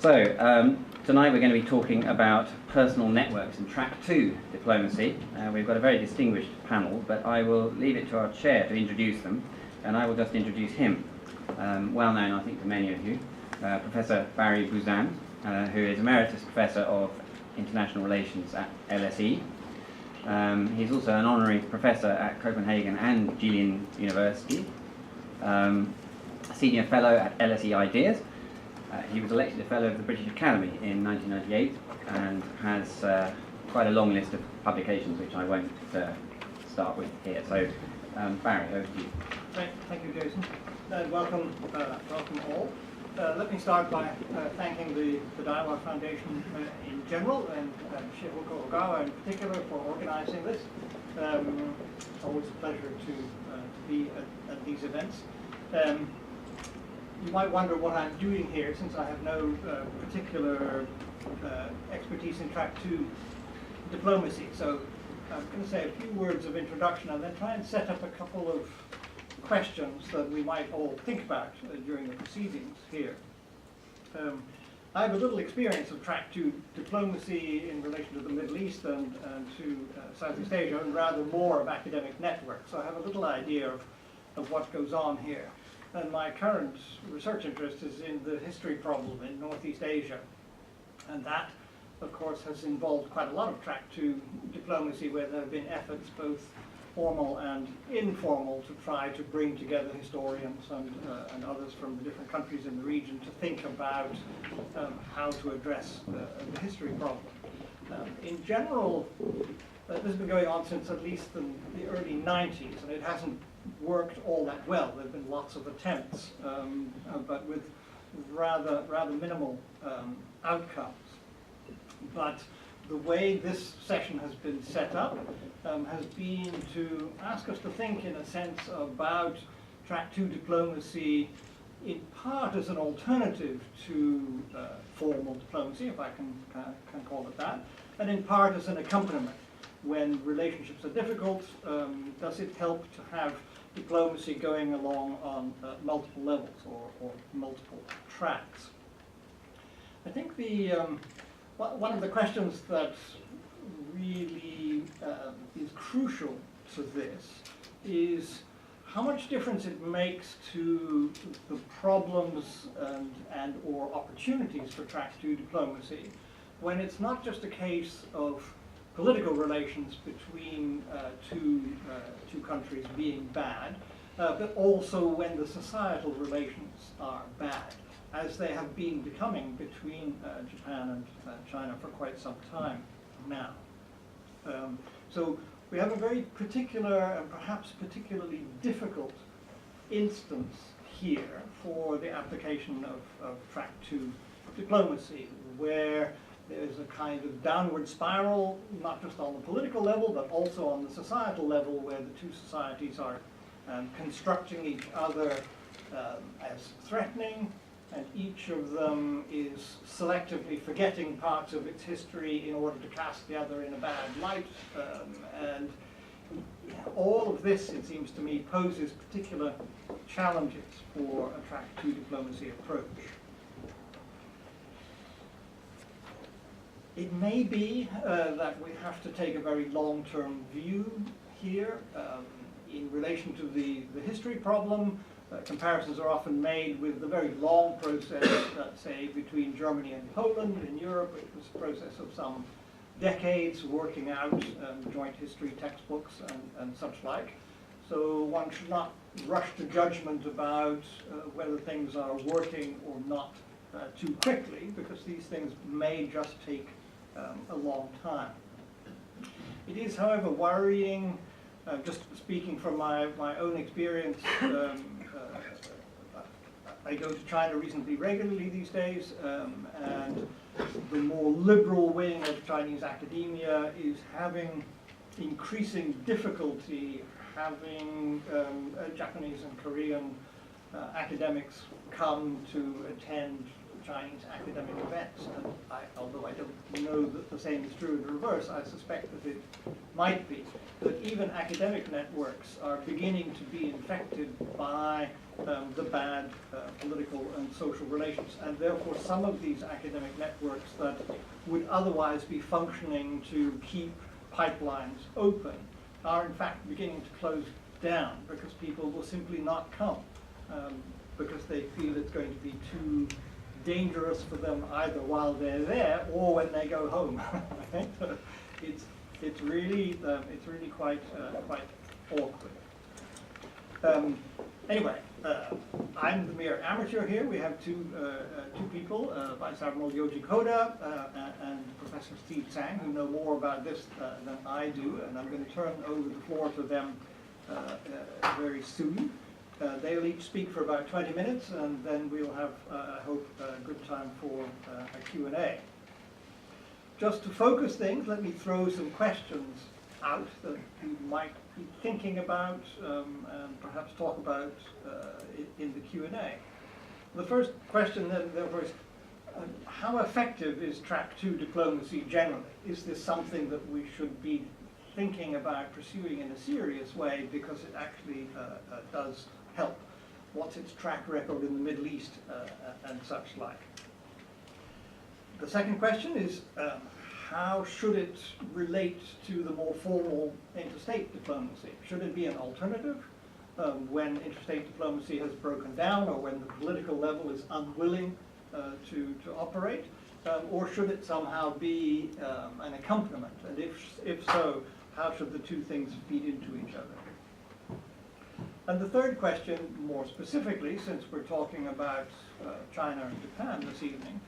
Tonight we're going to be talking about personal networks and track 2 diplomacy. We've got a very distinguished panel, but I will leave it to our chair to introduce them, and I will just introduce him. Well known, I think, to many of you, Professor Barry Buzan, who is Emeritus Professor of International Relations at LSE. He's also an honorary professor at Copenhagen and Jilin University, Senior Fellow at LSE Ideas. He was elected a Fellow of the British Academy in 1998 and has quite a long list of publications which I won't start with here. So, Barry, over to you. Thank you, Jason. Welcome all. Let me start by thanking the Dialogue Foundation in general and Shihoku Ogawa in particular for organizing this. It's always a pleasure to be at these events. You might wonder what I'm doing here, since I have no particular expertise in track 2 diplomacy. So I'm going to say a few words of introduction and then try and set up a couple of questions that we might all think about during the proceedings here. I have a little experience of track 2 diplomacy in relation to the Middle East and to Southeast Asia, and rather more of academic networks. So I have a little idea of what goes on here. And my current research interest is in the history problem in Northeast Asia. And that, of course, has involved quite a lot of track 2 diplomacy, where there have been efforts, both formal and informal, to try to bring together historians and others from the different countries in the region to think about how to address the history problem. In general, this has been going on since at least the early 90s, and it hasn't worked all that well. There have been lots of attempts, but with rather minimal outcomes. But the way this session has been set up has been to ask us to think, in a sense, about track 2 diplomacy in part as an alternative to formal diplomacy, if I can call it that, and in part as an accompaniment. When relationships are difficult, does it help to have diplomacy going along on multiple levels or multiple tracks? I think one of the questions that really is crucial to this is how much difference it makes to the problems and or opportunities for track 2 diplomacy when it's not just a case of political relations between two countries being bad, but also when the societal relations are bad, as they have been becoming between Japan and China for quite some time now. So we have a very particular and perhaps particularly difficult instance here for the application of track 2 diplomacy, where there's a kind of downward spiral, not just on the political level, but also on the societal level, where the two societies are constructing each other as threatening, and each of them is selectively forgetting parts of its history in order to cast the other in a bad light. And all of this, it seems to me, poses particular challenges for a track 2 diplomacy approach. It may be that we have to take a very long-term view here. In relation to the history problem, comparisons are often made with the very long process, let's say, between Germany and Poland in Europe. It was a process of some decades, working out joint history textbooks and such like. So one should not rush to judgment about whether things are working or not too quickly, because these things may just take a long time. It is, however, worrying, just speaking from my own experience. I go to China reasonably regularly these days, and the more liberal wing of Chinese academia is having increasing difficulty having Japanese and Korean academics come to attend Chinese academic events. And although I don't know that the same is true in the reverse, I suspect that it might be. That even academic networks are beginning to be infected by the bad political and social relations. And therefore some of these academic networks that would otherwise be functioning to keep pipelines open are in fact beginning to close down because people will simply not come because they feel it's going to be too dangerous for them either while they're there or when they go home. Right? It's really quite awkward. Anyway, I'm the mere amateur here. We have two people, Vice Admiral Yoji Koda and Professor Steve Tsang, who know more about this than I do, and I'm going to turn over the floor to them very soon. They'll each speak for about 20 minutes, and then we'll have, I hope, a good time for a Q&A. Just to focus things, let me throw some questions out that you might be thinking about and perhaps talk about in the Q&A. The first question, therefore, is how effective is Track 2 diplomacy generally? Is this something that we should be thinking about pursuing in a serious way because it actually does help? What's its track record in the Middle East and such like? The second question is how should it relate to the more formal interstate diplomacy? Should it be an alternative when interstate diplomacy has broken down or when the political level is unwilling to operate? Or should it somehow be an accompaniment? And if so, how should the two things feed into each other? And the third question, more specifically, since we're talking about China and Japan this evening,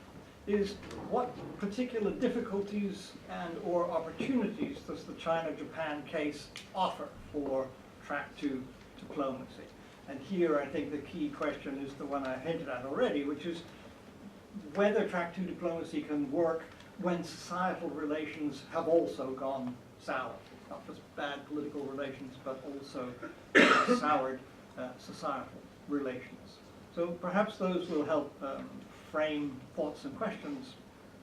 is what particular difficulties and or opportunities does the China-Japan case offer for Track 2 diplomacy? And here I think the key question is the one I hinted at already, which is whether Track 2 diplomacy can work when societal relations have also gone sour. Not just bad political relations, but also soured societal relations. So perhaps those will help frame thoughts and questions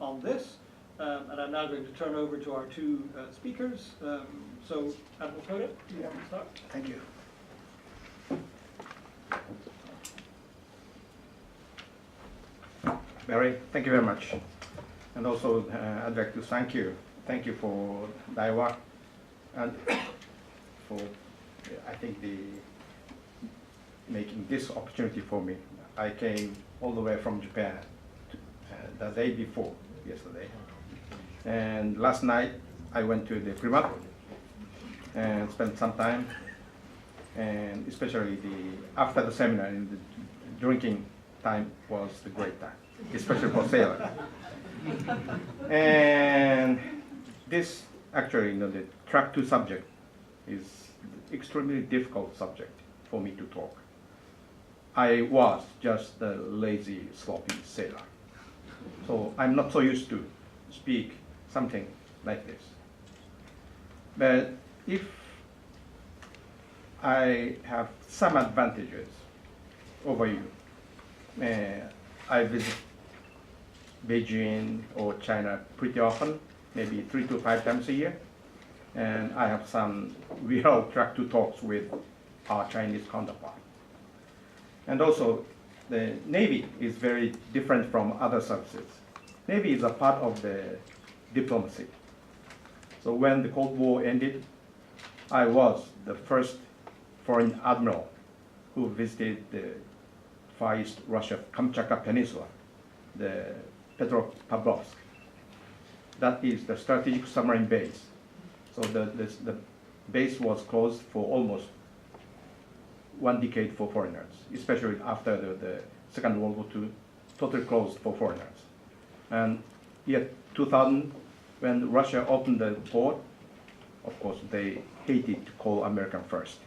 on this. And I'm now going to turn over to our two speakers. So, Admiral Koda, do you want to start? Thank you. Barry, thank you very much. And also, I'd like to thank you. Thank you for Daiwa and for, I think, making this opportunity for me. I came all the way from Japan the day before yesterday. And last night, I went to the Primat and spent some time. And especially after the seminar, and the drinking time was the great time, especially for sailors. And this actually, the Track 2 subject is extremely difficult subject for me to talk. I was just a lazy, sloppy sailor. So I'm not so used to speak something like this. But if I have some advantages over you, I visit Beijing or China pretty often, maybe 3 to 5 times a year. And I have some real Track 2 talks with our Chinese counterpart. And also, the Navy is very different from other services. Navy is a part of the diplomacy. So when the Cold War ended, I was the first foreign admiral who visited the Far East Russia Kamchatka Peninsula, the Petropavlovsk. That is the strategic submarine base. So the base was closed for almost 1 decade for foreigners, especially after the Second World War II, totally closed for foreigners. And year 2000, when Russia opened the port, of course, they hated to call American first.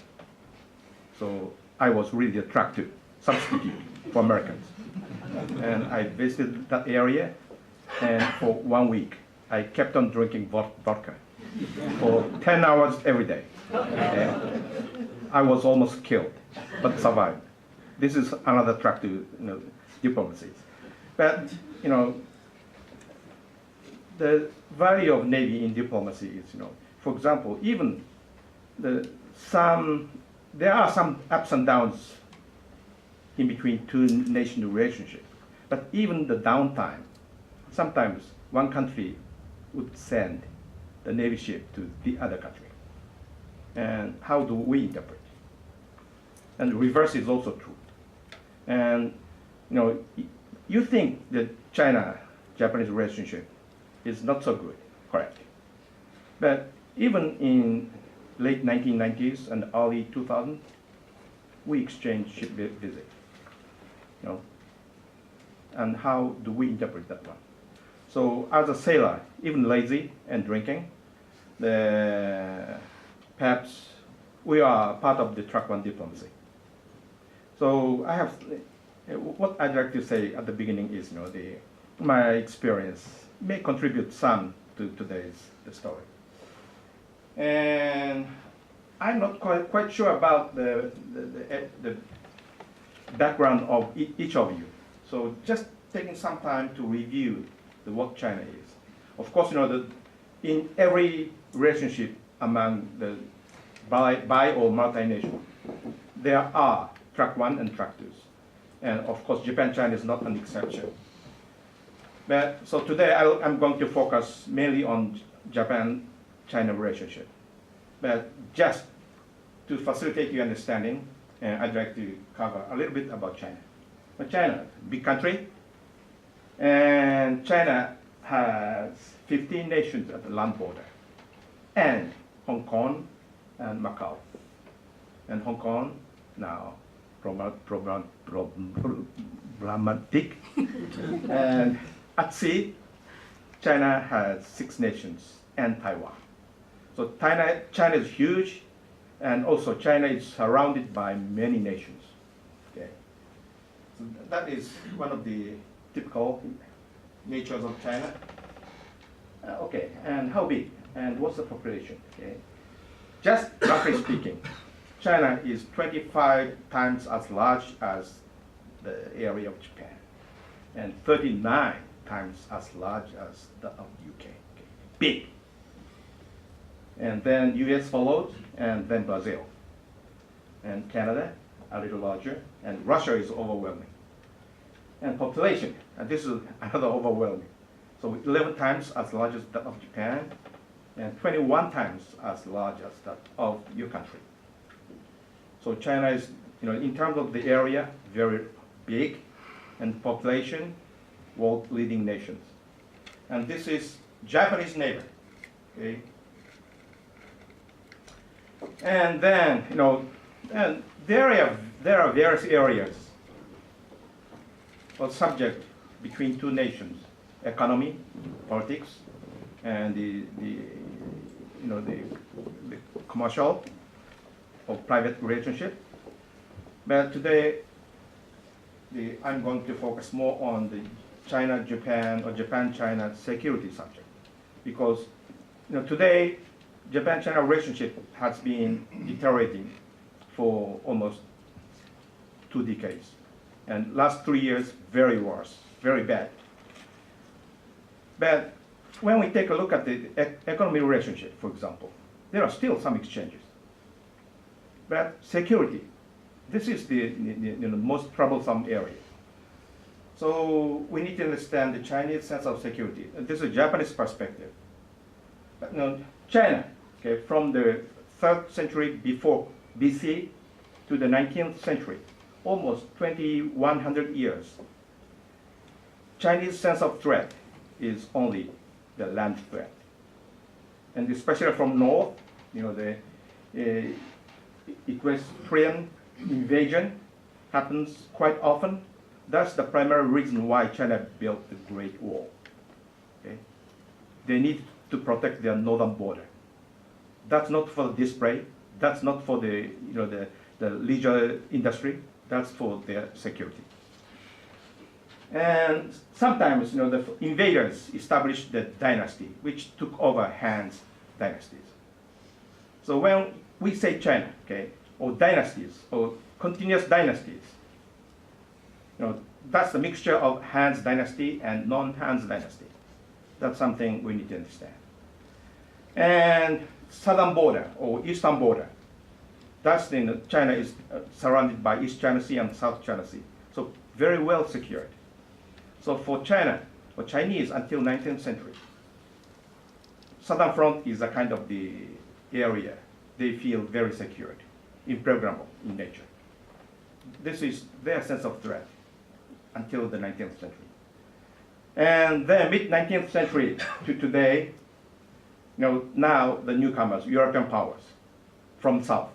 So I was really a Track 2 substitute for Americans. And I visited that area, and for 1 week, I kept on drinking vodka for 10 hours every day. And I was almost killed, but survived. This is another Track 2 diplomacy. But, you know, the value of Navy in diplomacy is, you know, for example, even there are some ups and downs in between two nation relationships. But even the downtime, sometimes one country would send the Navy ship to the other country. And how do we interpret? And the reverse is also true. And you know, you think that China-Japanese relationship is not so good, correct? But even in late 1990s and early 2000s, we exchanged ship visit. You know, and how do we interpret that one? So as a sailor, even lazy and drinking, perhaps we are part of the track one diplomacy. So I have, what I'd like to say at the beginning is, you know, my experience may contribute some to today's story. And I'm not quite sure about the background of each of you. So just taking some time to review what China is. Of course, you know, in every relationship among the bi or multinational, there are track one and track twos. And of course, Japan-China is not an exception. But so today I'm going to focus mainly on Japan-China relationship. But just to facilitate your understanding, I'd like to cover a little bit about China. But China, big country, and China has 15 nations at the land border, and Hong Kong and Macau. And Hong Kong now problematic. And at sea, China has 6 nations and Taiwan. So China is huge, and also China is surrounded by many nations. Okay. So that is one of the typical natures of China. Okay, and how big? And what's the population? Okay. Just roughly speaking, China is 25 times as large as the area of Japan, and 39 times as large as that of UK. Okay. Big. And then US followed, and then Brazil. And Canada, a little larger, and Russia is overwhelming. And population, and this is another overwhelming. So 11 times as large as that of Japan, and 21 times as large as that of your country. So China is, you know, in terms of the area, very big, and population, world leading nations. And this is Japanese neighbor. Okay. And then, you know, and there are various areas of subject between two nations: economy, politics, and the commercial or private relationship. But today, I'm going to focus more on the China-Japan or Japan-China security subject, because, you know, today Japan-China relationship has been deteriorating for almost 2 decades. And last 3 years, very worse, very bad. But when we take a look at the economic relationship, for example, there are still some exchanges. But security, this is the most troublesome area. So we need to understand the Chinese sense of security. This is a Japanese perspective. But, you know, China, okay, from the 3rd century before BC to the 19th century, almost 2,100 years, Chinese sense of threat is only the land threat. And especially from north, you know, the equestrian invasion happens quite often. That's the primary reason why China built the Great Wall. Okay? They need to protect their northern border. That's not for the display. That's not for the leisure industry. That's for their security. And sometimes, you know, the invaders established the dynasty, which took over Han's dynasties. So when we say China, okay, or dynasties, or continuous dynasties, you know, that's the mixture of Han's dynasty and non-Han's dynasty. That's something we need to understand. And southern border or eastern border, that's in China is surrounded by East China Sea and South China Sea. So very well secured. So for China, for Chinese until 19th century, southern front is a kind of the area they feel very secured, impregnable in nature. This is their sense of threat until the 19th century. And then mid-19th century to today, now the newcomers, European powers from south.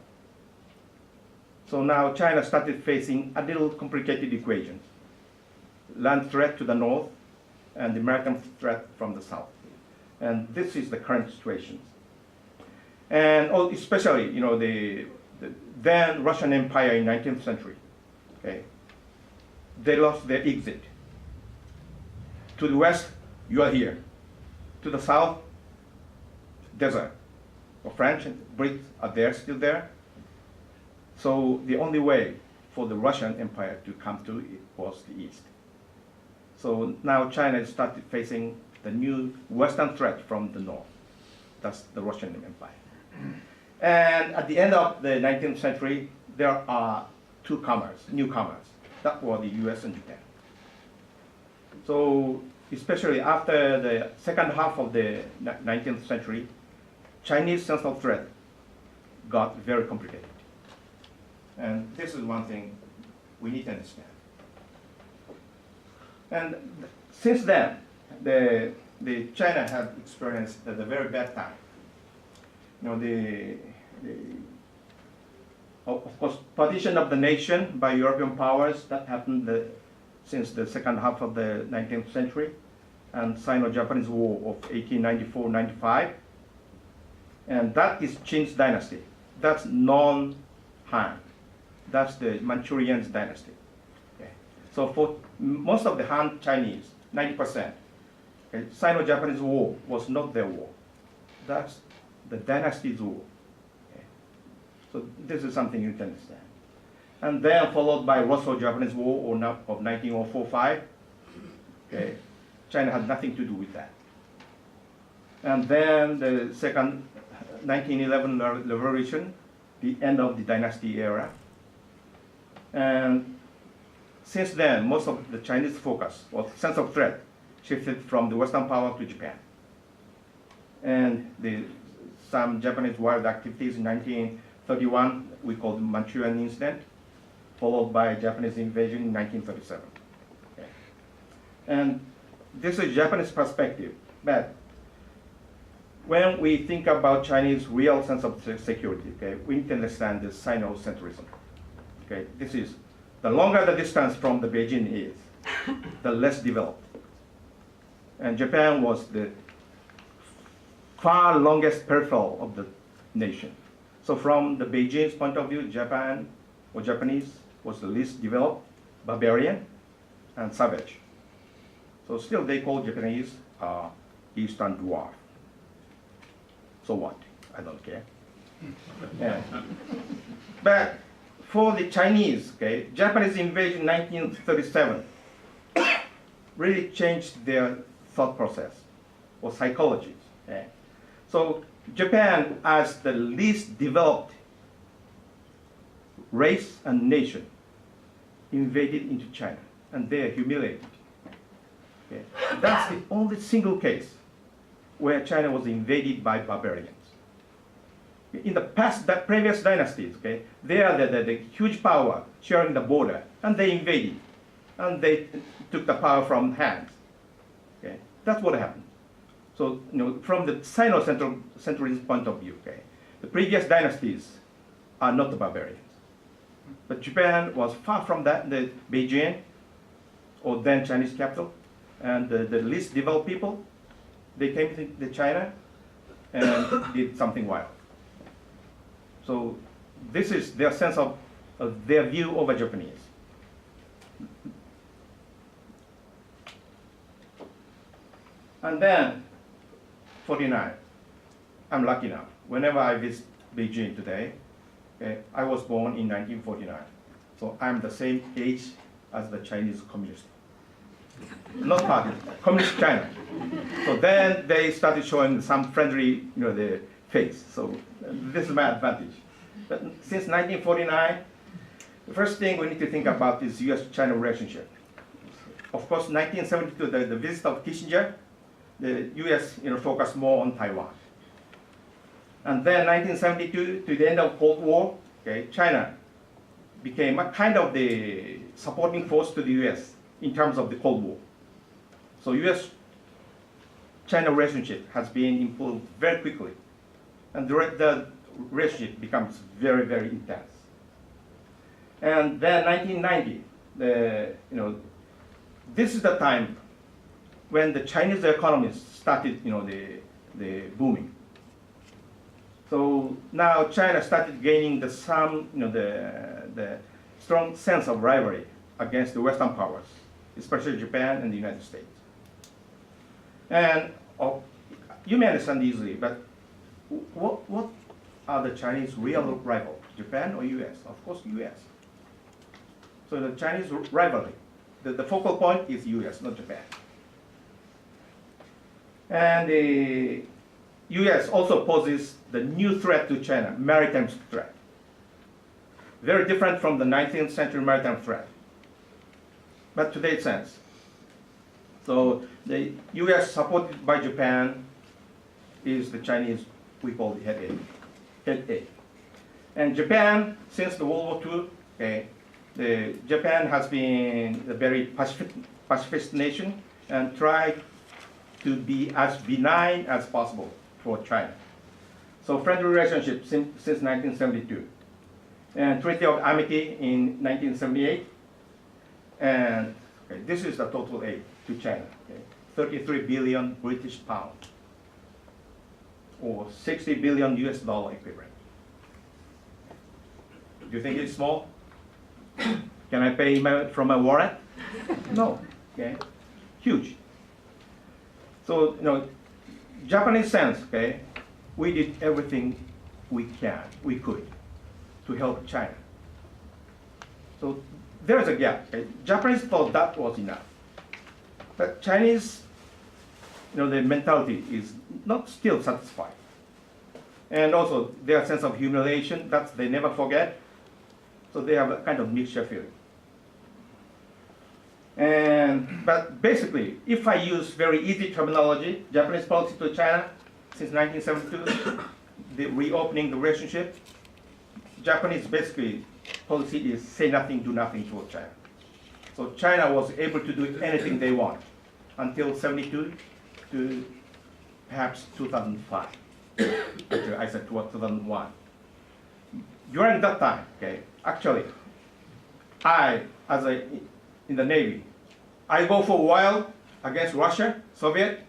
So now China started facing a little complicated equations. Land threat to the north and the American threat from the south. And this is the current situation. And especially, the then Russian Empire in 19th century, okay, they lost their exit. To the west, you are here. To the south, desert. The French and Brits are there, still there. So the only way for the Russian Empire to come to it was the east. So now China started facing the new Western threat from the north. That's the Russian Empire. And at the end of the 19th century, there are newcomers. That were the US and Japan. So especially after the second half of the 19th century, Chinese sense of threat got very complicated. And this is one thing we need to understand. And since then, the China had experienced a very bad time. Of course, partition of the nation by European powers, that happened since the second half of the 19th century, and Sino-Japanese War of 1894-95. And that is Qing's dynasty. That's non-Han. That's the Manchurian dynasty. Okay. So for most of the Han Chinese, 90%, okay, Sino-Japanese War was not their war. That's the dynasty's war. Okay. So this is something you can understand. And then followed by Russo-Japanese War of 1904-05. Okay. China had nothing to do with that. And then the second 1911 revolution, the end of the dynasty era. And since then, most of the Chinese focus or sense of threat shifted from the Western power to Japan. And some Japanese wild activities in 1931, we call the Manchurian incident, followed by Japanese invasion in 1937. Okay. And this is Japanese perspective, but when we think about Chinese real sense of security, okay, we need to understand the Sinocentrism. Okay, this is the longer the distance from the Beijing is, the less developed. And Japan was the far longest peripheral of the nation. So from the Beijing's point of view, Japan or Japanese was the least developed, barbarian, and savage. So still they call Japanese Eastern Dwarf. So what? I don't care. Yeah. But for the Chinese, okay, Japanese invasion in 1937 really changed their thought process or psychology. Okay. So Japan, as the least developed race and nation, invaded into China, and they are humiliated. Okay. That's the only single case where China was invaded by barbarians. In the past, previous dynasties, okay, they are the huge power sharing the border, and they invaded, and they took the power from hands. Okay, that's what happened. So, from the Sino-centralist point of view, okay, the previous dynasties are not the barbarians, but Japan was far from that. The Beijing, or then Chinese capital, and the least developed people, they came to China and did something wild. So this is their sense of their view over Japanese. And then 49, I'm lucky now. Whenever I visit Beijing today, okay, I was born in 1949. So I'm the same age as the Chinese Communist. Not party, Communist China. So then they started showing some friendly, the face. So this is my advantage. But since 1949, the first thing we need to think about is U.S.-China relationship. Of course, 1972, the visit of Kissinger, the U.S. focused more on Taiwan. And then 1972, to the end of Cold War, China became a kind of the supporting force to the U.S. in terms of the Cold War. So U.S.-China relationship has been improved very quickly, and the relationship becomes very, very intense. And then 1990, this is the time when the Chinese economies started, the booming. So now China started gaining the strong sense of rivalry against the Western powers, especially Japan and the United States. And you may understand easily, but what are the Chinese real rivals, Japan or US? Of course, US. So the Chinese rivalry, the focal point is US, not Japan. And the US also poses the new threat to China, maritime threat. Very different from the 19th century maritime threat, but today it sense. So the US supported by Japan is the Chinese, we call it headache. And Japan, since the World War II, Japan has been a very pacifist nation and tried to be as benign as possible for China. So friendly relationship since 1972. And Treaty of Amity in 1978. And this is the total aid to China. 33 billion British pounds, or 60 billion US dollar equivalent. Do you think it's small? Can I pay from my wallet? No. Huge. So, Japanese sense, we did everything we could to help China. So there's a gap. Japanese thought that was enough. But Chinese, the mentality is not still satisfied. And also their sense of humiliation, that they never forget. So they have a kind of mixture feeling. But basically, if I use very easy terminology, Japanese policy to China since 1972, the reopening the relationship, Japanese basically policy is say nothing, do nothing toward China. So China was able to do anything they want until 72 to perhaps 2005. Actually, I said 2001. During that time, actually, in the Navy, I go for a while against Russia, Soviet,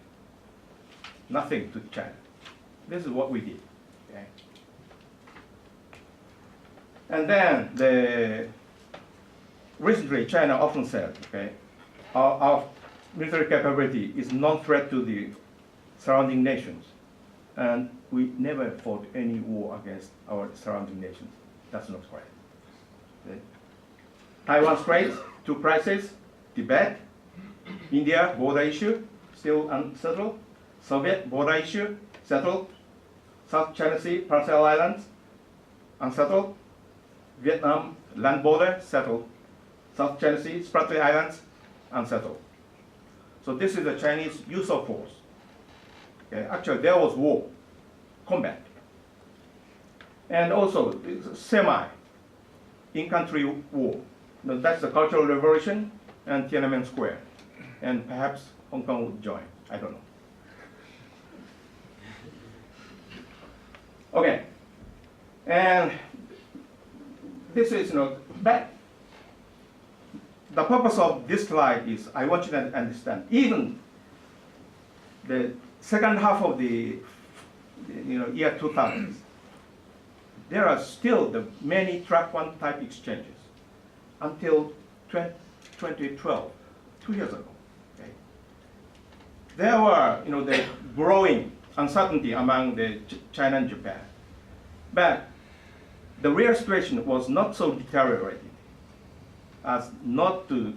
nothing to China. This is what we did. And then recently China often said, our military capability is non-threat to the surrounding nations. And we never fought any war against our surrounding nations. That's not correct. Taiwan Straits, two crises, Tibet, India border issue, still unsettled, Soviet border issue, settled, South China Sea, Paracel Islands, unsettled, Vietnam land border, settled, South China Sea, Spratly Islands, unsettled. So this is the Chinese use of force. Actually, there was war, combat. And also, semi, in-country war. That's the Cultural Revolution and Tiananmen Square. And perhaps Hong Kong would join, I don't know. Okay, and this is, but the purpose of this slide is I want you to understand, even the second half of the year 2000s, there are still the many track one type exchanges until 2012, 2 years ago. There were the growing uncertainty among the China and Japan, but the real situation was not so deteriorated. as not to,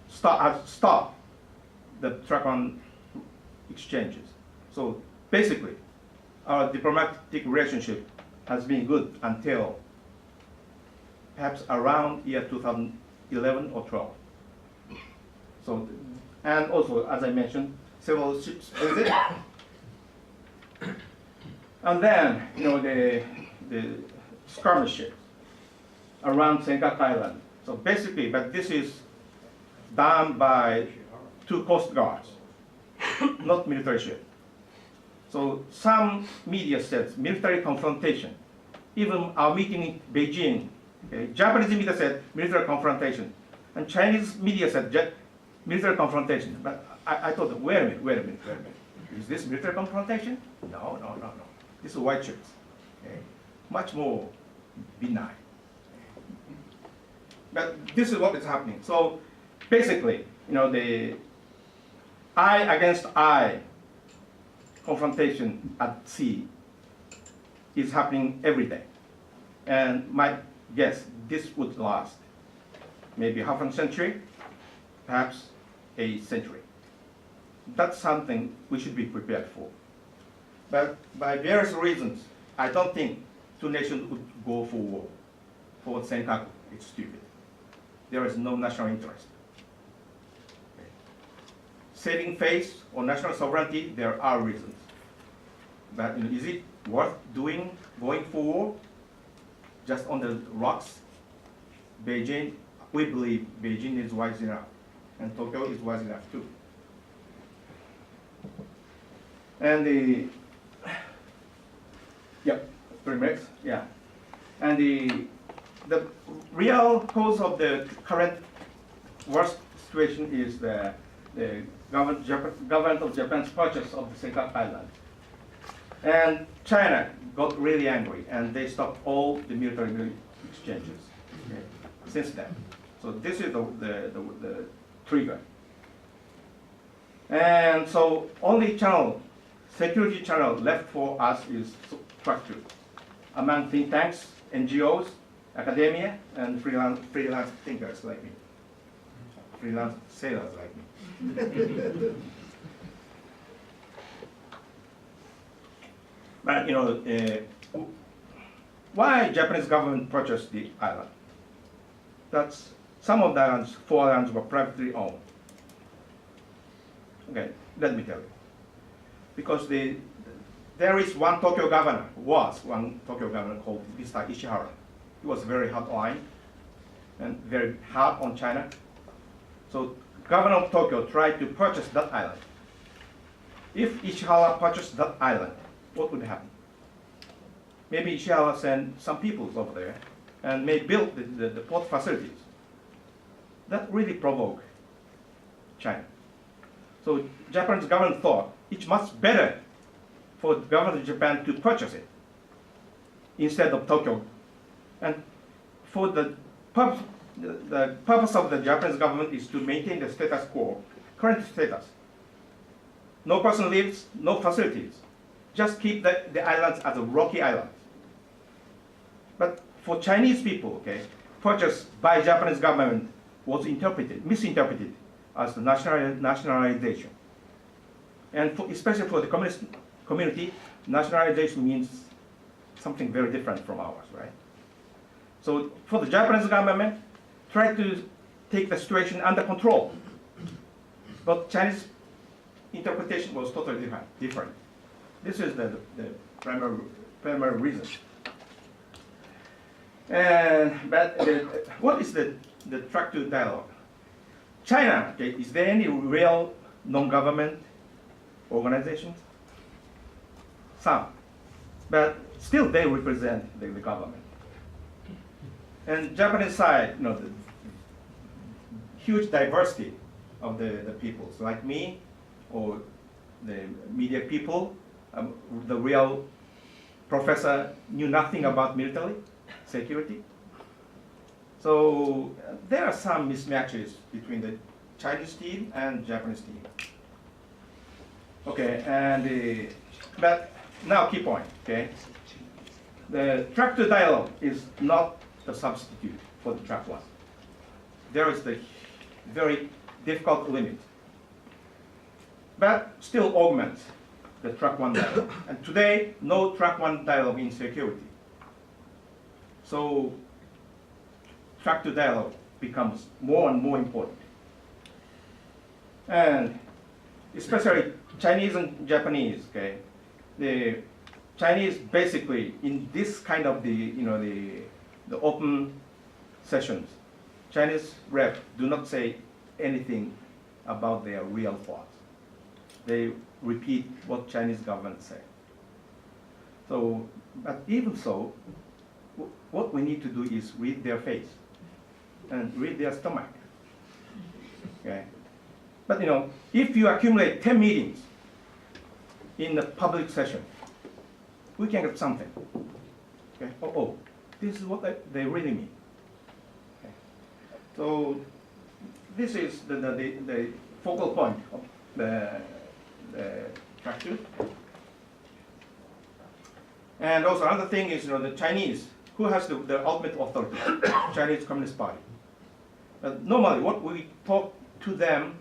stop the track on exchanges. So basically, our diplomatic relationship has been good until perhaps around year 2011 or 12. So, and also, as I mentioned, several ships visit. And then, the skirmish ships around Senkaku Island. So basically, but this is done by 2 coast guards, not military ship. So some media says military confrontation. Even our meeting in Beijing, okay, Japanese media said military confrontation, and Chinese media said military confrontation. But I thought, wait a minute. Is this military confrontation? No. This is white ships. Okay? Much more benign. But this is what is happening. So basically, the eye against eye confrontation at sea is happening every day. And my guess, this would last maybe half a century, perhaps a century. That's something we should be prepared for. But by various reasons, I don't think 2 nations would go for war. For Senkaku, it's stupid. There is no national interest. Okay. Saving face or national sovereignty, there are reasons. But is it worth going for war? Just on the rocks? Beijing, we believe Beijing is wise enough, and Tokyo is wise enough too. And the 3 minutes, yeah. And the real cause of the current worst situation is the government of Japan's purchase of the Senkaku Island. And China got really angry, and they stopped all the military exchanges since then. So this is the trigger. And so only security channel left for us is track 2. Among think tanks, NGOs, academia, and freelance thinkers like me. Freelance sailors like me. But why Japanese government purchased the island? That's some of the islands, 4 islands were privately owned. Okay, let me tell you. Because there is one Tokyo governor called Mr. Ishihara. He was very hardline and very hard on China. So governor of Tokyo tried to purchase that island. If Ishihara purchased that island, what would happen? Maybe Ishihara send some people over there and may build the port facilities. That really provoked China. So Japanese government thought it's much better for the government of Japan to purchase it instead of Tokyo. And for the purpose of the Japanese government is to maintain the status quo, current status. No person lives, no facilities. Just keep the islands as a rocky islands. But for Chinese people, purchase by Japanese government was misinterpreted as the nationalization. And especially for the communist community, nationalization means something very different from ours, right? So for the Japanese government, try to take the situation under control. But Chinese interpretation was totally different. This is the primary reason. But what is the track to dialogue? China, is there any real non-government organizations? Some. But still they represent the government. And Japanese side, the huge diversity of the peoples, like me, or the media people, the real professor knew nothing about military security. So there are some mismatches between the Chinese team and Japanese team. Okay, and but now key point. Okay, the track 2 dialogue is not a substitute for the track 1. there is the very difficult limit. But still augments the track one dialogue. And today, no track one dialogue in security. So track two dialogue becomes more and more important. And especially Chinese and Japanese, okay? The Chinese basically in this kind of the open sessions, Chinese rep do not say anything about their real thoughts. They repeat what Chinese government say. So, but even so, what we need to do is read their face and read their stomach. Okay. But if you accumulate 10 meetings in a public session, we can get something. Okay. Oh, this is what they really mean. Okay. So this is the focal point of the track two. And also another thing is the Chinese, who has the ultimate authority, Chinese Communist Party. Normally, what we talk to them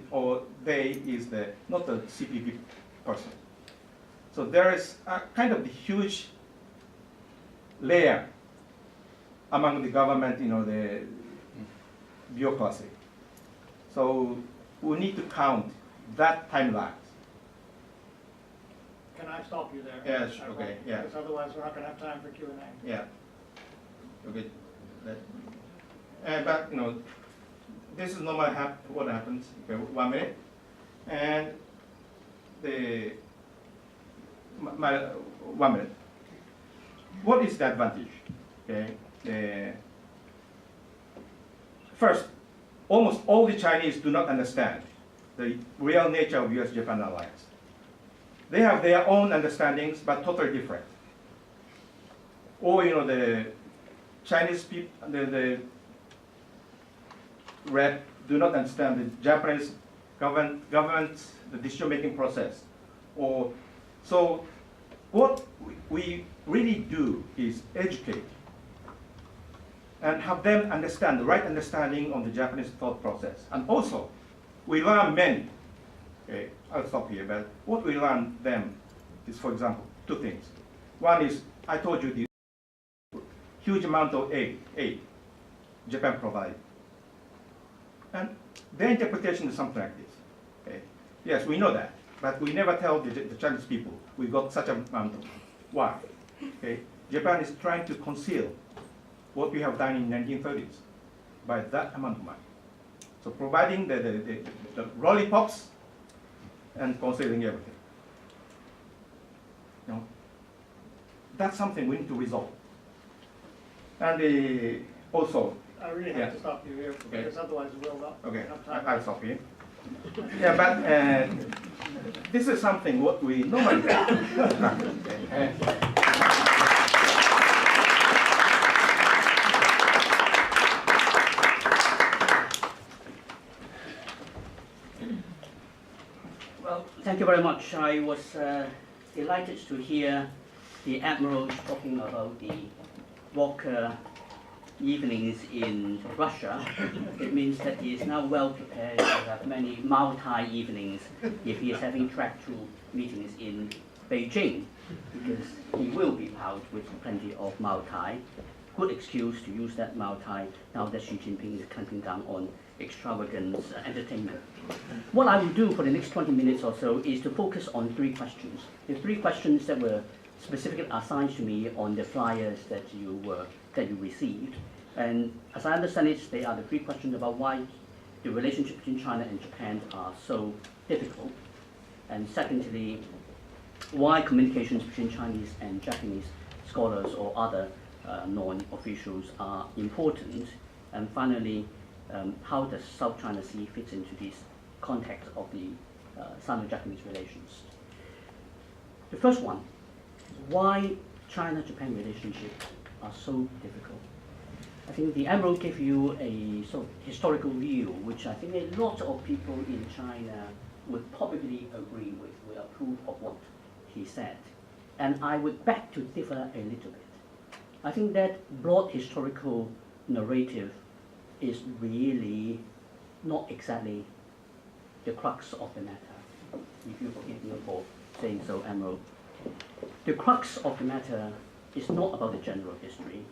or they is not the CPP person. So there is a kind of huge layer among the government, the bureaucracy. So we need to count that time lapse. Can I stop you there? Yes, okay, yeah. Because otherwise we're not going to have time for Q&A. Yeah. Okay. But this is normally what happens. Okay, 1 minute, and my 1 minute. What is the advantage? Okay. First, almost all the Chinese do not understand the real nature of U.S.-Japan alliance. They have their own understandings, but totally different. Or the Chinese people, the rep do not understand the Japanese government's the decision-making process. Or so, what we really do is educate and have them understand the right understanding on the Japanese thought process. And also, we learn many. Okay, I'll stop here. But what we learn them is, for example, two things. One is I told you the huge amount of aid Japan provided. And their interpretation is something like this. Okay. Yes, we know that, but we never tell the Chinese people we got such an amount of. Why? Okay. Japan is trying to conceal what we have done in 1930s by that amount of money. So providing the lollipops and concealing everything. That's something we need to resolve. And also, I really have to stop you here, because otherwise we'll not have time. I'll stop here. Yeah, but this is something what we normally do. Well, thank you very much. I was delighted to hear the Admiral talking about the vodka evenings in Russia. It means that he is now well prepared to have many multi evenings if he is having track two meetings in Beijing, because he will be out with plenty of multi. Good excuse to use that multi now that Xi Jinping is clamping down on extravagant entertainment. What I will do for the next 20 minutes or so is to focus on three questions. The three questions that were specifically assigned to me on the flyers that you received. And as I understand it, they are the three questions about why the relationship between China and Japan are so difficult. And secondly, why communications between Chinese and Japanese scholars or other non-officials are important. And finally, how does South China Sea fit into this context of the Sino-Japanese relations? The first one, why China-Japan relationships are so difficult. I think the Admiral gave you a sort of historical view, which I think a lot of people in China would probably agree with, will approve of what he said. And I would beg to differ a little bit. I think that broad historical narrative is really not exactly the crux of the matter, if you forgive me for saying so, Emerald. The crux of the matter is not about the general history.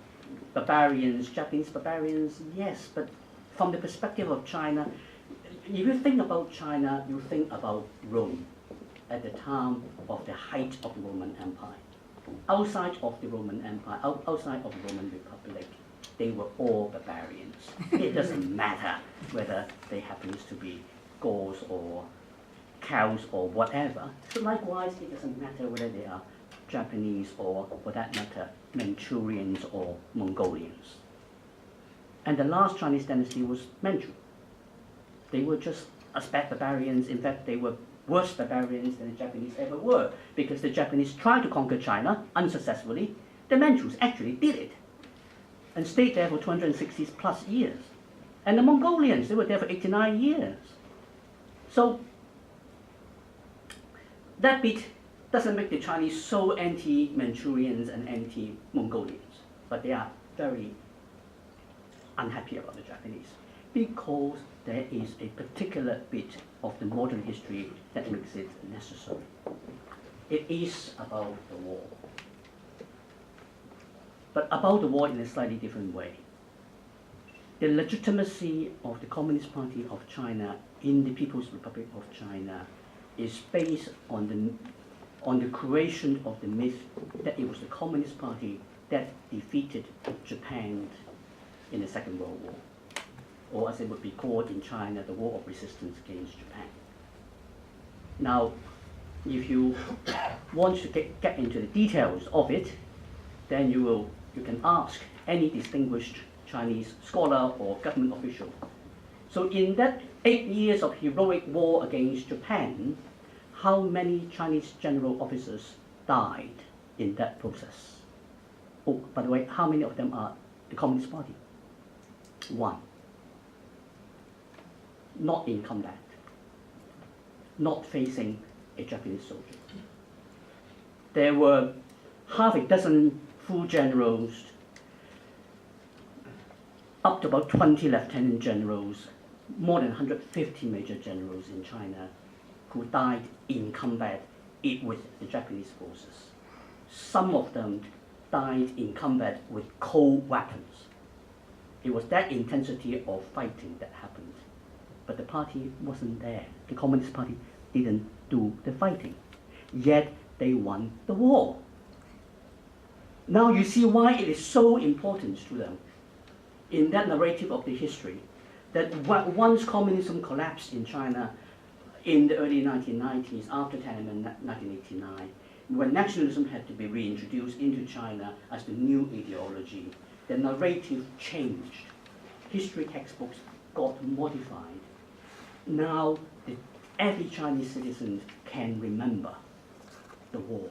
Barbarians, Japanese barbarians, yes, but from the perspective of China, if you think about China, you think about Rome at the time of the height of the Roman Empire. Outside of the Roman Empire, outside of the Roman Republic, they were all barbarians. It doesn't matter whether they happen to be Gauls or cows or whatever. So likewise, it doesn't matter whether they are Japanese or, for that matter, Manchurians or Mongolians. And the last Chinese dynasty was Manchu. They were just as bad barbarians. In fact, they were worse barbarians than the Japanese ever were, because the Japanese tried to conquer China unsuccessfully. The Manchus actually did it and stayed there for 260 plus years. And the Mongolians, they were there for 89 years. So that bit doesn't make the Chinese so anti-Manchurians and anti-Mongolians, but they are very unhappy about the Japanese because there is a particular bit of the modern history that makes it necessary. It is about the war, but about the war in a slightly different way. The legitimacy of the Communist Party of China in the People's Republic of China is based on the creation of the myth that it was the Communist Party that defeated Japan in the Second World War, or as it would be called in China, the War of Resistance against Japan. Now, if you want to get into the details of it, then you can ask any distinguished Chinese scholar or government official. So in that 8 years of heroic war against Japan, how many Chinese general officers died in that process? Oh, by the way, how many of them are the Communist Party? 1. Not in combat, not facing a Japanese soldier. There were half a dozen full generals, up to about 20 lieutenant generals, more than 150 major generals in China who died in combat with the Japanese forces. Some of them died in combat with cold weapons. It was that intensity of fighting that happened. But the party wasn't there. The Communist Party didn't do the fighting. Yet they won the war. Now you see why it is so important to them in that narrative of the history that once communism collapsed in China in the early 1990s, after Tiananmen 1989, when nationalism had to be reintroduced into China as the new ideology, the narrative changed. History textbooks got modified. Now, every Chinese citizen can remember the war.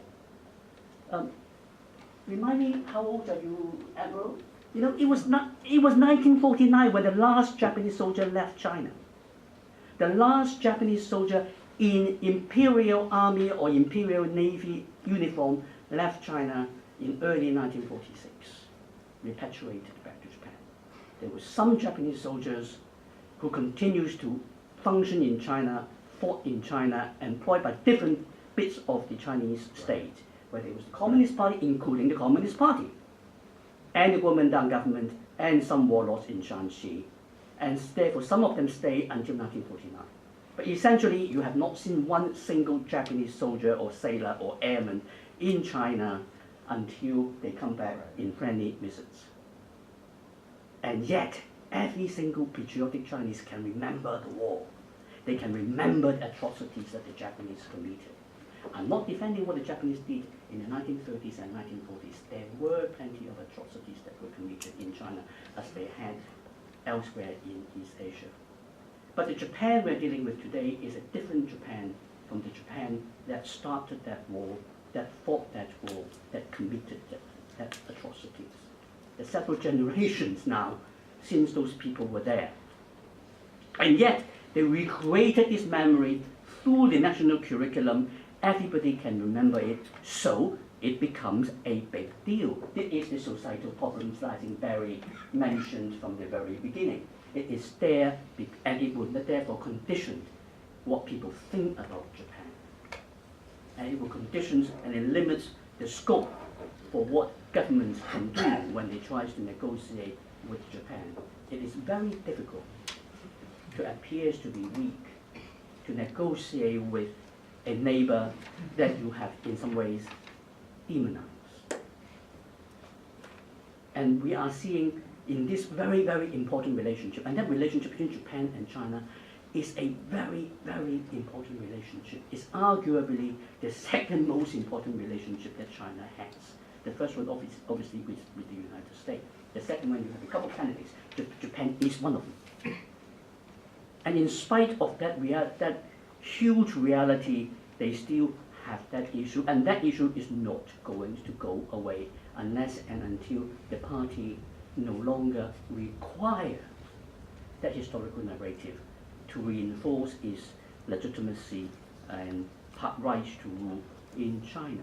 Remind me, how old are you, Admiral? You know, it was 1949 when the last Japanese soldier left China. The last Japanese soldier in Imperial Army or Imperial Navy uniform left China in early 1946, repatriated back to Japan. There were some Japanese soldiers who continued to function in China, fought in China, employed by different bits of the Chinese state, whether it was the Communist Party, including the Communist Party, and the Kuomintang government, and some warlords in Shanxi. And therefore, some of them stayed until 1949. But essentially, you have not seen one single Japanese soldier or sailor or airman in China until they come back in friendly visits. And yet, every single patriotic Chinese can remember the war. They can remember the atrocities that the Japanese committed. I'm not defending what the Japanese did in the 1930s and 1940s. There were plenty of atrocities that were committed in China as they had elsewhere in East Asia. But the Japan we're dealing with today is a different Japan from the Japan that started that war, that fought that war, that committed that atrocities. There's several generations now since those people were there. And yet, they recreated this memory through the national curriculum. Everybody can remember it, so it becomes a big deal. This is the societal problems that I think Barry mentioned from the very beginning. It is there, and it will therefore condition what people think about Japan. And it will condition and it limits the scope for what governments can do when they try to negotiate with Japan. It is very difficult to appear to be weak, to negotiate with a neighbor that you have in some ways demonized. And we are seeing in this very, very important relationship, and that relationship between Japan and China is a very, very important relationship. It's arguably the second most important relationship that China has. The first one obviously with the United States. The second one, you have a couple of candidates. Japan is one of them. And in spite of that huge reality, they still have that issue, and that issue is not going to go away unless and until the party no longer require that historical narrative to reinforce its legitimacy and right to rule in China.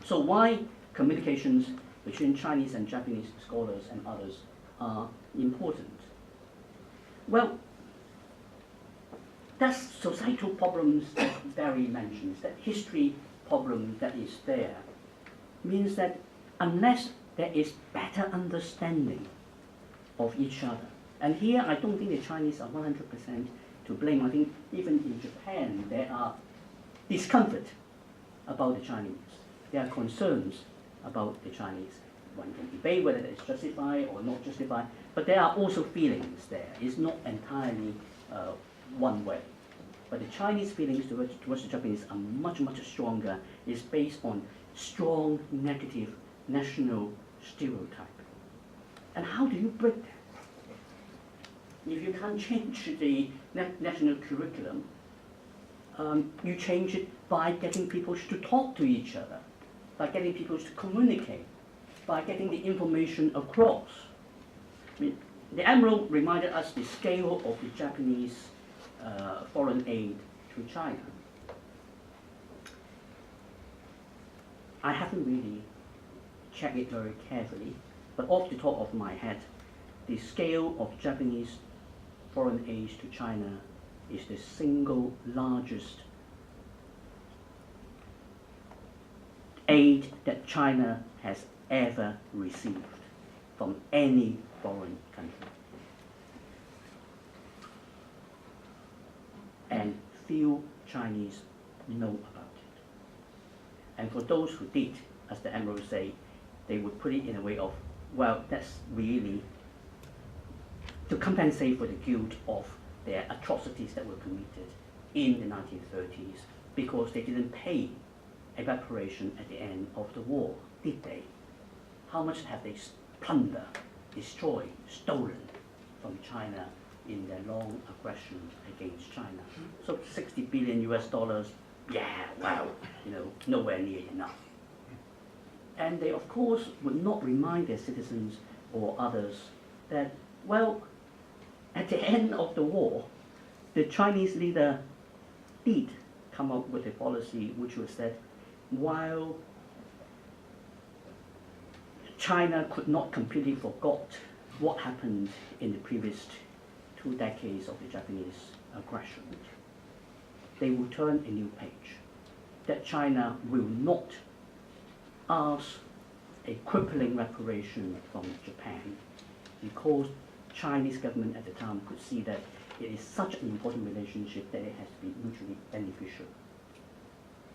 So why communications between Chinese and Japanese scholars and others are important? Well, that's societal problems that Barry mentions, that history problem that is there, means that unless there is better understanding of each other, and here I don't think the Chinese are 100% to blame. I think even in Japan there are discomfort about the Chinese. There are concerns about the Chinese. One can debate whether it's justified or not justified, but there are also feelings there. It's not entirely one way. But the Chinese feelings towards the Japanese are much, much stronger. It's based on strong negative national stereotype. And how do you break that? If you can't change the national curriculum, you change it by getting people to talk to each other, by getting people to communicate, by getting the information across. I mean, the Admiral reminded us the scale of the Japanese foreign aid to China. I haven't really checked it very carefully, but off the top of my head, the scale of Japanese foreign aid to China is the single largest aid that China has ever received from any foreign country. And few Chinese know about it. And for those who did, as the Admiral say, they would put it in a way of, well, that's really to compensate for the guilt of their atrocities that were committed in the 1930s, because they didn't pay a reparation at the end of the war, did they? How much have they plundered, destroyed, stolen from China in their long aggression against China? So 60 billion US dollars, yeah, wow, nowhere near enough. And they, of course, would not remind their citizens or others that, well, at the end of the war, the Chinese leader did come up with a policy which was that while China could not completely forget what happened in the previous 2 decades of the Japanese aggression, they will turn a new page. That China will not ask a crippling reparation from Japan, because Chinese government at the time could see that it is such an important relationship that it has to be mutually beneficial.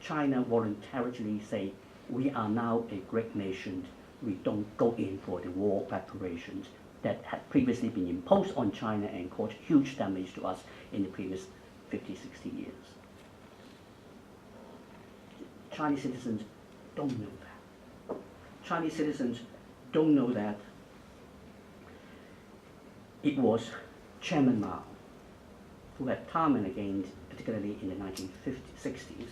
China voluntarily say, we are now a great nation, we don't go in for the war reparations that had previously been imposed on China and caused huge damage to us in the previous 50, 60 years. Chinese citizens don't know that. Chinese citizens don't know that it was Chairman Mao who had time and again, particularly in the 1960s,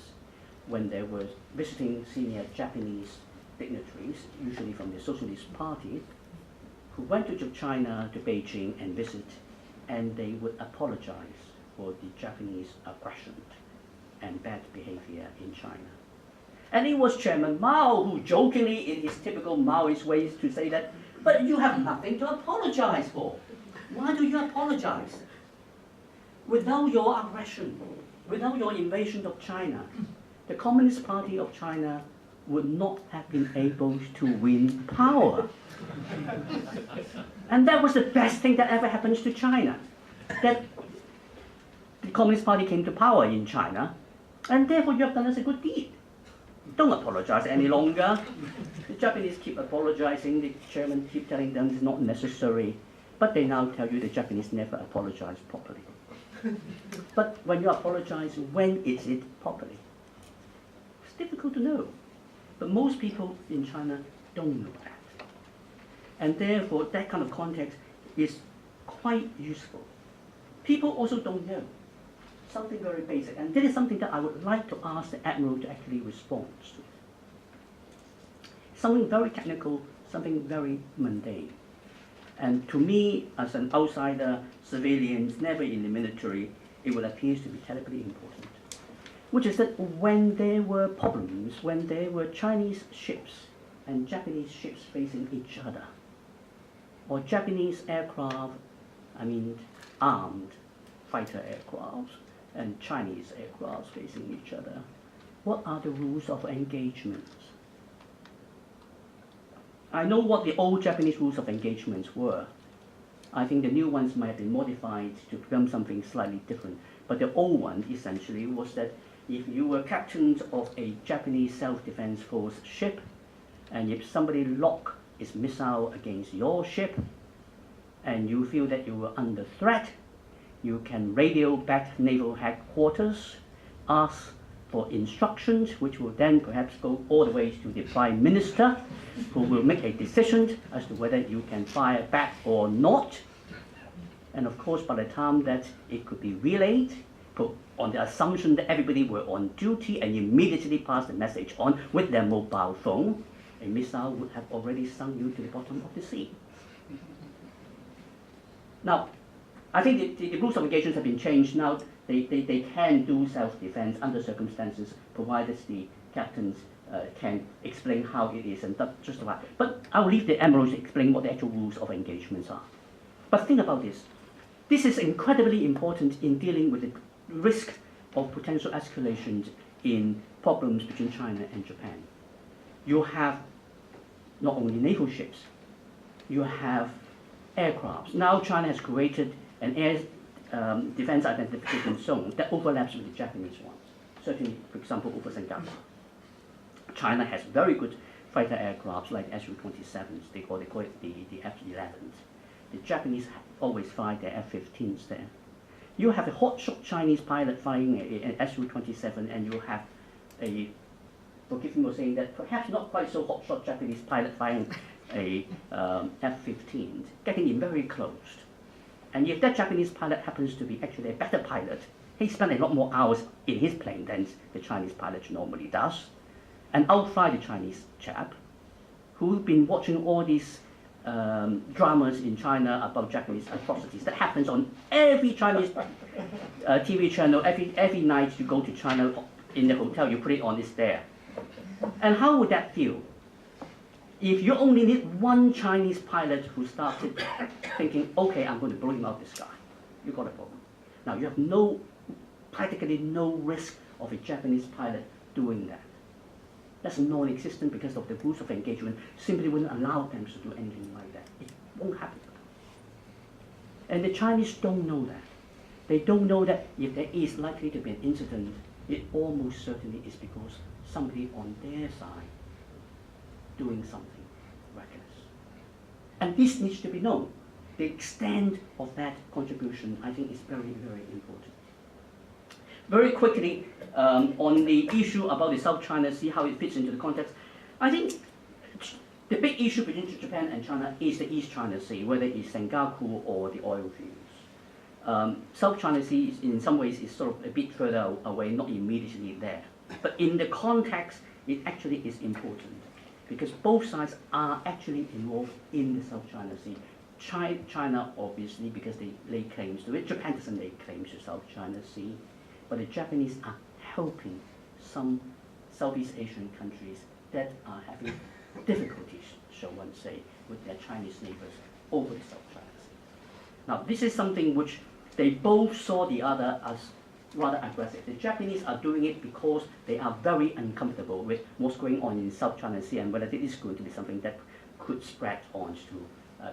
when there were visiting senior Japanese dignitaries, usually from the Socialist Party, who went to China, to Beijing and visit, and they would apologize for the Japanese aggression and bad behavior in China. And it was Chairman Mao who jokingly, in his typical Maoist ways, to say that, but you have nothing to apologize for. Why do you apologize? Without your aggression, without your invasion of China, the Communist Party of China would not have been able to win power. And that was the best thing that ever happens to China. That the Communist Party came to power in China, and therefore you have done us a good deed. Don't apologize any longer. The Japanese keep apologizing, the chairman keep telling them it's not necessary, but they now tell you the Japanese never apologize properly. But when you apologize, when is it properly? It's difficult to know. But most people in China don't know that. And therefore, that kind of context is quite useful. People also don't know something very basic. And this is something that I would like to ask the Admiral to actually respond to. Something very technical, something very mundane. And to me, as an outsider, civilians, never in the military, it will appear to be terribly important. Which is that when there were problems, when there were Chinese ships and Japanese ships facing each other, or Japanese aircraft, armed fighter aircraft, and Chinese aircraft facing each other, what are the rules of engagement? I know what the old Japanese rules of engagement were. I think the new ones might have been modified to become something slightly different. But the old one essentially was that if you were captain of a Japanese self-defense force ship, and if somebody locked its missile against your ship, and you feel that you were under threat, you can radio back naval headquarters, ask for instructions, which will then perhaps go all the way to the Prime Minister, who will make a decision as to whether you can fire back or not. And of course, by the time that it could be relayed, on the assumption that everybody were on duty and immediately pass the message on with their mobile phone, a missile would have already sunk you to the bottom of the sea. Now, I think the rules of engagement have been changed now. They can do self-defense under circumstances, provided the captains can explain how it is and justify. But I'll leave the admirals to explain what the actual rules of engagements are. But think about this. This is incredibly important in dealing with the risk of potential escalations in problems between China and Japan. You have not only naval ships, you have aircrafts. Now China has created an air defense identification zone that overlaps with the Japanese ones. Certainly, for example, over Singapore. China has very good fighter aircrafts like Su-27s, they call it the F-11s. The Japanese always fly their F-15s there. You have a hotshot Chinese pilot flying an Su-27, and you have a, forgive me for saying that, perhaps not quite so hotshot Japanese pilot flying a F-15, getting in very close. And if that Japanese pilot happens to be actually a better pilot, he spent a lot more hours in his plane than the Chinese pilot normally does, and outfly the Chinese chap, who's been watching all these dramas in China about Japanese atrocities that happens on every Chinese TV channel. Every night you go to China in the hotel, you put it on, it's there. And how would that feel? If you only need one Chinese pilot who started thinking, okay, I'm going to blow him out of the sky, you got a problem. Now you have practically no risk of a Japanese pilot doing that. That's non-existent because of the rules of engagement simply wouldn't allow them to do anything like that. It won't happen. And the Chinese don't know that. They don't know that if there is likely to be an incident, it almost certainly is because somebody on their side doing something reckless. And this needs to be known. The extent of that contribution, I think, is very, very important. Very quickly, on the issue about the South China Sea, how it fits into the context, I think the big issue between Japan and China is the East China Sea, whether it's Senkaku or the oil fields. South China Sea, in some ways, is sort of a bit further away, not immediately there. But in the context, it actually is important, because both sides are actually involved in the South China Sea. China, obviously, because they lay claims to it. Japan doesn't lay claims to South China Sea. But the Japanese are helping some Southeast Asian countries that are having difficulties, shall one say, with their Chinese neighbors over the South China Sea. Now, this is something which they both saw the other as rather aggressive. The Japanese are doing it because they are very uncomfortable with what's going on in South China Sea and whether it is going to be something that could spread on to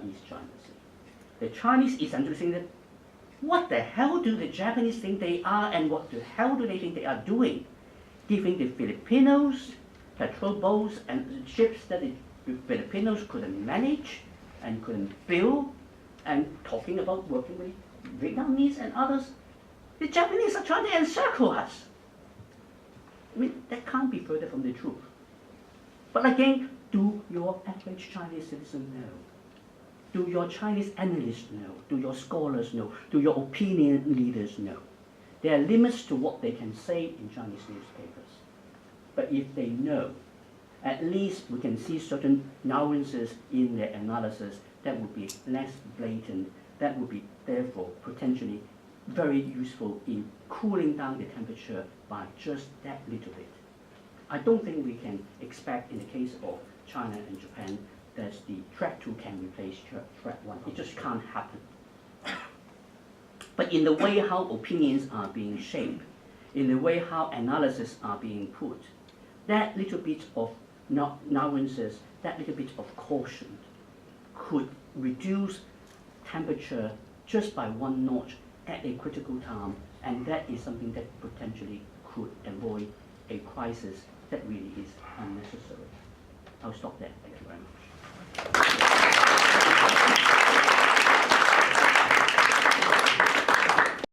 East China Sea. The Chinese essentially saying that, what the hell do the Japanese think they are, and what the hell do they think they are doing? Giving the Filipinos patrol boats and ships that the Filipinos couldn't manage and couldn't build, and talking about working with Vietnamese and others. The Japanese are trying to encircle us. I mean, that can't be further from the truth. But again, do your average Chinese citizen know? Do your Chinese analysts know? Do your scholars know? Do your opinion leaders know? There are limits to what they can say in Chinese newspapers. But if they know, at least we can see certain nuances in their analysis that would be less blatant, that would be therefore potentially very useful in cooling down the temperature by just that little bit. I don't think we can expect in the case of China and Japan that the track 2 can replace track 1. It just can't happen. But in the way how opinions are being shaped, in the way how analysis are being put, that little bit of nuances, that little bit of caution could reduce temperature just by 1 notch at a critical time, and that is something that potentially could avoid a crisis that really is unnecessary. I'll stop there. Thank you very much.